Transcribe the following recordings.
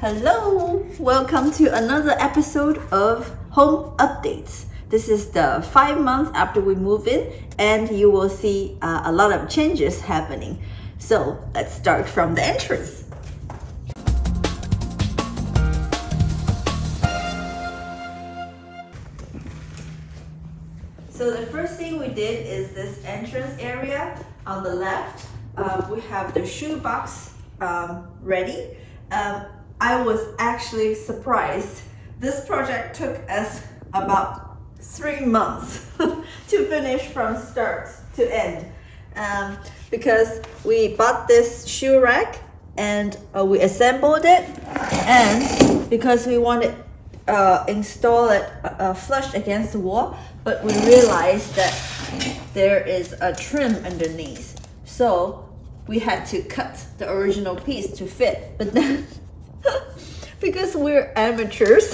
Hello, welcome to another episode of Home Updates. This is the 5 months after we move in, and you will see a lot of changes happening. So let's start from the entrance. So the first thing we did is this entrance area on the left. We have the shoe box ready. I was actually surprised. This project took us about 3 months to finish from start to end, because we bought this shoe rack and we assembled it, and because we wanted install it flush against the wall, but we realized that there is a trim underneath, so we had to cut the original piece to fit. But then because we're amateurs,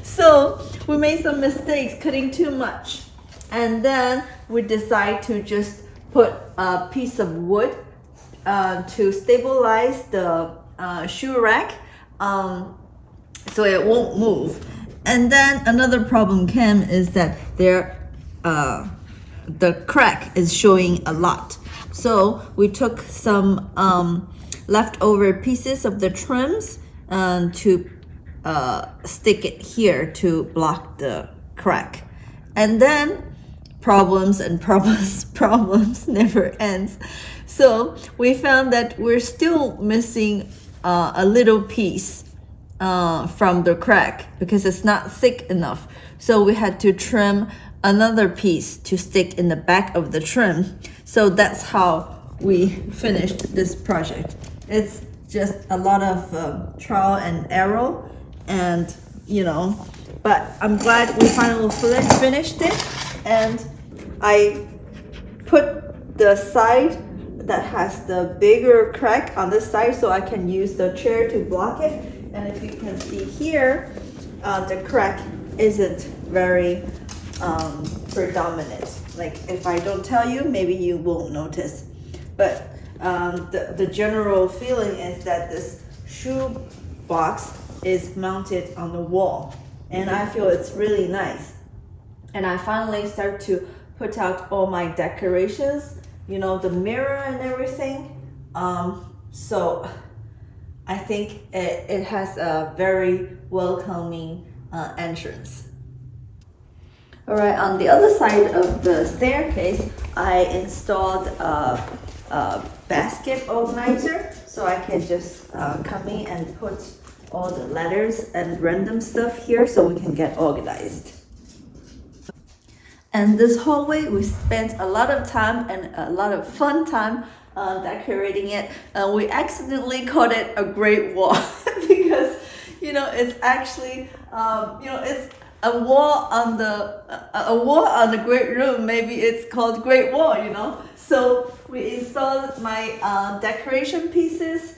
so we made some mistakes cutting too much, and then we decided to just put a piece of wood to stabilize the shoe rack, so it won't move. And then another problem came is that the crack is showing a lot. So we took some leftover pieces of the trims to stick it here to block the crack. And then problems never ends. So we found that we're still missing a little piece from the crack because it's not thick enough. So we had to trim another piece to stick in the back of the trim. So that's how we finished this project. It's just a lot of trial and error, and but I'm glad we finally finished it. And I put the side that has the bigger crack on this side so I can use the chair to block it. And if you can see here, the crack isn't very predominant. Like if I don't tell you, maybe you won't notice. But the general feeling is that this shoe box is mounted on the wall, and I feel it's really nice. And I finally start to put out all my decorations, the mirror and everything. So I think it has a very welcoming entrance. All right, on the other side of the staircase, I installed a basket organizer, so I can just come in and put all the letters and random stuff here so we can get organized. And this hallway, we spent a lot of time and a lot of fun time decorating it. We accidentally called it a Great Wall because it's actually it's a wall on the great room. Maybe it's called Great Wall. So we installed my decoration pieces.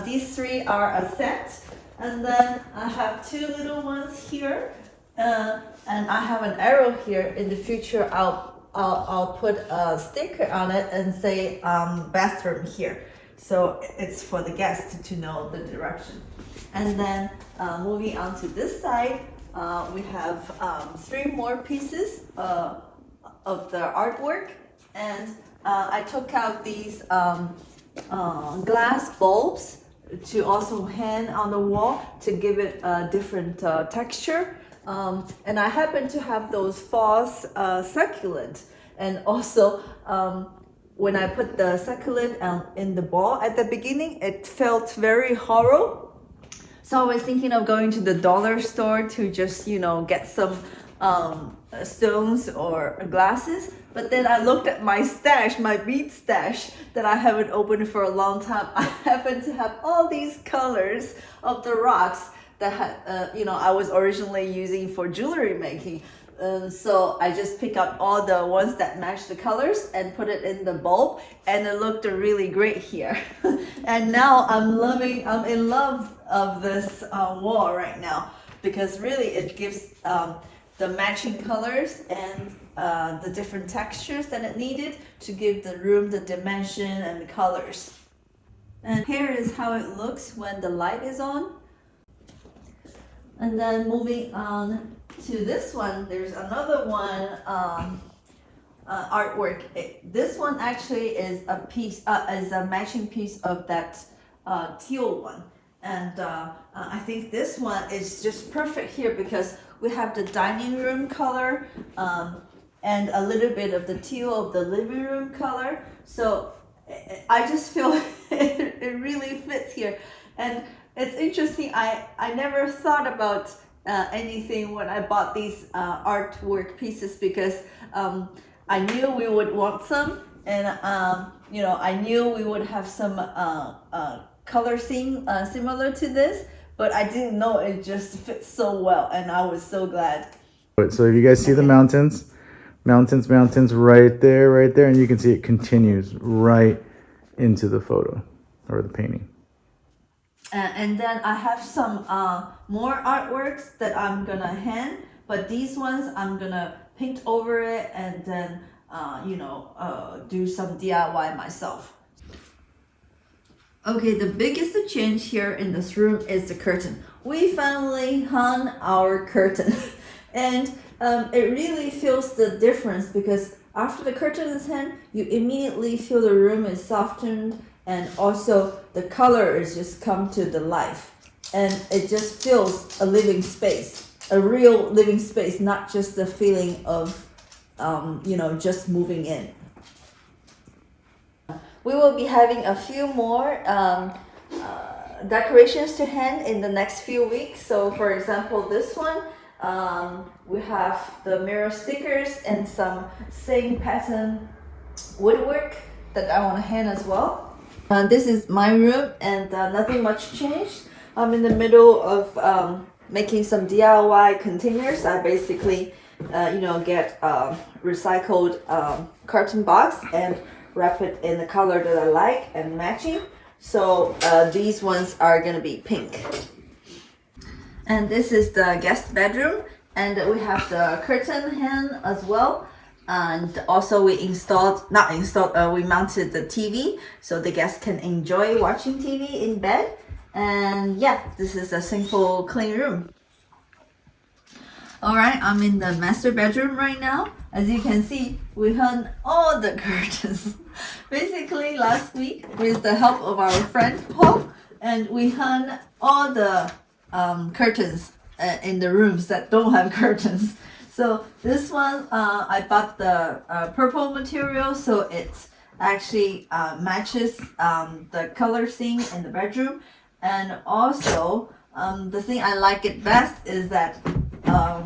These 3 are a set, and then I have 2 little ones here, and I have an arrow here. In the future, I'll put a sticker on it and say bathroom here, so it's for the guests to know the direction. And then moving on to this side, we have 3 more pieces of the artwork, and I took out these glass bulbs to also hang on the wall to give it a different texture. And I happen to have those false succulent, and also when I put the succulent in the ball at the beginning, it felt very hollow. So I was thinking of going to the dollar store to just get some stones or glasses. But then I looked at my stash, my bead stash that I haven't opened for a long time. I happen to have all these colors of the rocks that I was originally using for jewelry making. So I just pick out all the ones that match the colors and put it in the bulb, and it looked really great here. And now I'm in love of this wall right now, because really it gives the matching colors and the different textures that it needed to give the room the dimension and the colors. And here is how it looks when the light is on. And then moving on to this one, there's another one artwork. This one actually is a piece, is a matching piece of that teal one. And I think this one is just perfect here because we have the dining room color and a little bit of the teal of the living room color. So I just feel it really fits here. And it's interesting, I never thought about anything when I bought these artwork pieces because I knew we would want some, and you know, I knew we would have some color scheme similar to this, but I didn't know it just fits so well, and I was so glad. So if you guys see the mountains right there, and you can see it continues right into the photo or the painting. And then I have some more artworks that I'm gonna hang, but these ones I'm gonna paint over it and then you know, do some DIY myself. Okay, the biggest change here in this room is the curtain. We finally hung our curtain and it really feels the difference because after the curtain is hung, you immediately feel the room is softened and also the color is just come to the life. And it just feels a living space, a real living space, not just the feeling of, you know, just moving in. We will be having a few more decorations to hang in the next few weeks. So for example, this one, we have the mirror stickers and some same pattern woodwork that I want to hang as well. This is my room and nothing much changed. I'm in the middle of making some DIY containers. I basically, you know, get recycled carton box and wrap it in the color that I like and matching. So these ones are gonna be pink. And this is the guest bedroom, and we have the curtain hang as well. And also we we mounted the TV so the guests can enjoy watching TV in bed. And yeah, this is a simple clean room. All right, I'm in the master bedroom right now. As you can see, we hung all the curtains. Basically last week with the help of our friend Paul, and we hung all the curtains in the rooms that don't have curtains. So this one, I bought the purple material, so it actually matches the color scheme in the bedroom. And also, the thing I like it best is that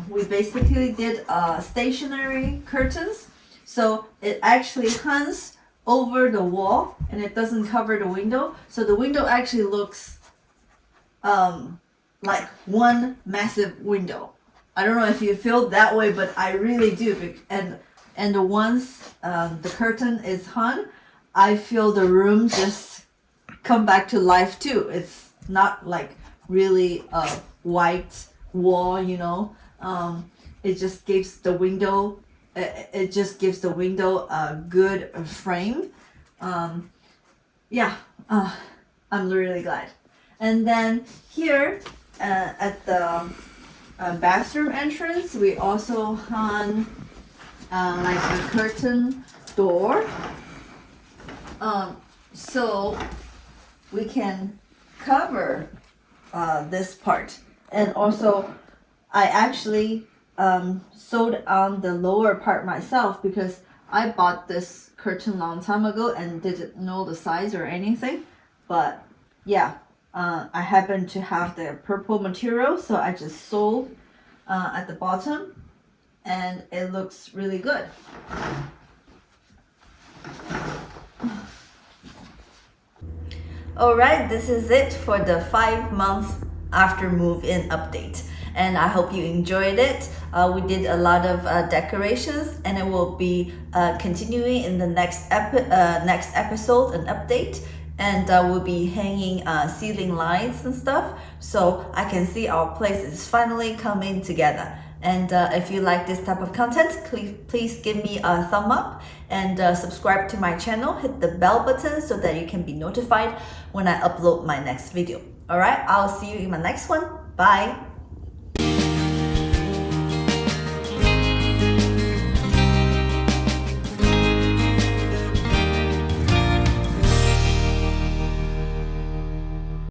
we basically did stationary curtains. So it actually hangs over the wall and it doesn't cover the window. So the window actually looks like one massive window. I don't know if you feel that way, but I really do. And the once the curtain is hung, I feel the room just come back to life too. It's not like really a white wall, you know. It just gives the window. It just gives the window a good frame. Yeah, I'm really glad. And then here at the bathroom entrance, we also hung like a curtain door, so we can cover this part. And also I actually sewed on the lower part myself because I bought this curtain long time ago and didn't know the size or anything. But yeah, I happen to have the purple material, so I just sewed at the bottom and it looks really good. Alright, this is it for the 5 months after move-in update. And I hope you enjoyed it. We did a lot of decorations, and it will be continuing in the next episode, an update. And we'll be hanging ceiling lights and stuff, so I can see our place is finally coming together. And if you like this type of content, please give me a thumb up and subscribe to my channel. Hit the bell button so that you can be notified when I upload my next video. All right, I'll see you in my next one. Bye.